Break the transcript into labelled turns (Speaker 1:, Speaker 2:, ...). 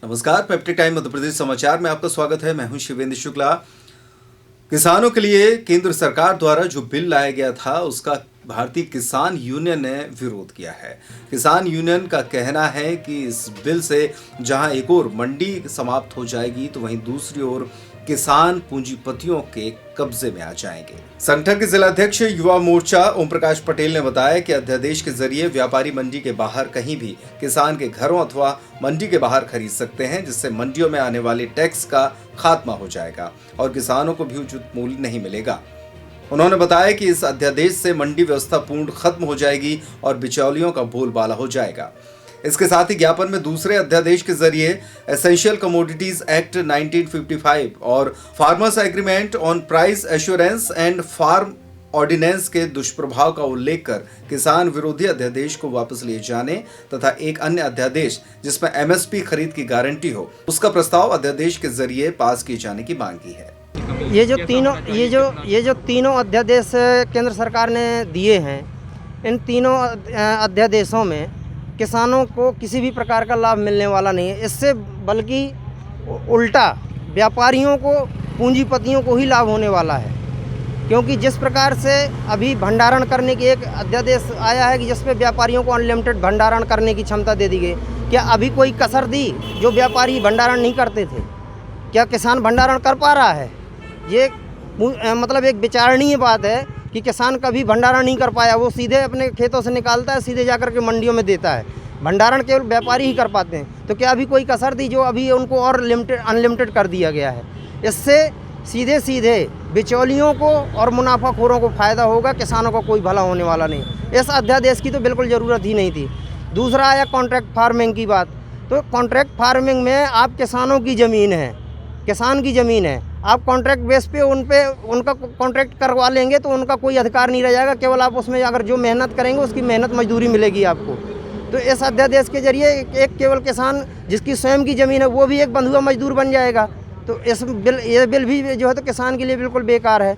Speaker 1: नमस्कार, peptic time Madhya Pradesh समाचार में आपका स्वागत है। मैं हूं शिवेंद्र शुक्ला। किसानों के लिए केंद्र सरकार द्वारा जो बिल लाया गया था उसका भारतीय किसान यूनियन ने विरोध किया है। किसान यूनियन का कहना है कि इस बिल से जहां एक ओर मंडी समाप्त हो जाएगी तो वहीं दूसरी ओर किसान पूंजीपतियों के कब्जे में आ जाएंगे। संगठन के जिला अध्यक्ष युवा मोर्चा ओम प्रकाश पटेल ने बताया कि अध्यादेश के जरिए व्यापारी मंडी के बाहर कहीं भी किसान के घरों अथवा मंडी के बाहर खरीद सकते हैं, जिससे मंडियों में आने वाले टैक्स का खात्मा हो जाएगा और किसानों को भी उचित मूल्य नहीं मिलेगा। उन्होंने बताया कि इस अध्यादेश से मंडी व्यवस्था पूर्ण खत्म हो जाएगी और बिचौलियों का बोलबाला हो जाएगा। इसके साथ ही ज्ञापन में दूसरे अध्यादेश के जरिए एसेंशियल कमोडिटीज एक्ट 1955 और farmers agreement on price assurance and farm ordinance के दुष्प्रभाव का उल्लेख कर किसान विरोधी अध्यादेश को वापस लिए जाने तथा एक अन्य अध्यादेश जिसमें एमएसपी खरीद की गारंटी हो उसका प्रस्ताव अध्यादेश के जरिए पास किए जाने की मांग की है।
Speaker 2: ये जो तीनों अध्यादेश केंद्र सरकार ने दिए हैं, इन तीनों अध्यादेशों में किसानों को किसी भी प्रकार का लाभ मिलने वाला नहीं है। इससे बल्कि उल्टा व्यापारियों को, पूंजीपतियों को ही लाभ होने वाला है, क्योंकि जिस प्रकार से अभी भंडारण करने की एक अध्यादेश आया है कि जिसमें व्यापारियों को अनलिमिटेड भंडारण करने की क्षमता दे दी गई। क्या अभी कोई कसर दी? जो व्यापारी भंडारण नहीं करते थे, क्या किसान भंडारण कर पा रहा है? ये मतलब एक विचारणीय बात है कि किसान कभी भंडारण नहीं कर पाया। वो सीधे अपने खेतों से निकालता है, सीधे जाकर के मंडियों में देता है। भंडारण केवल व्यापारी ही कर पाते हैं। तो क्या अभी कोई कसर दी जो अभी उनको और अनलिमिटेड कर दिया गया है? इससे सीधे सीधे बिचौलियों को और मुनाफाखोरों को फ़ायदा होगा, किसानों का कोई भला होने वाला नहीं। इस अध्यादेश की तो बिल्कुल ज़रूरत ही नहीं थी। दूसरा आया कॉन्ट्रैक्ट फार्मिंग की बात। तो कॉन्ट्रैक्ट फार्मिंग में आप किसानों की ज़मीन है, किसान की ज़मीन है, आप कॉन्ट्रैक्ट बेस पे उनका कॉन्ट्रैक्ट करवा लेंगे तो उनका कोई अधिकार नहीं रह जाएगा। केवल आप उसमें अगर जो मेहनत करेंगे उसकी मेहनत मजदूरी मिलेगी आपको। तो इस अध्यादेश के जरिए एक केवल किसान जिसकी स्वयं की ज़मीन है वो भी एक बंधुआ मजदूर बन जाएगा। तो ये बिल भी जो है तो किसान के लिए बिल्कुल बेकार है।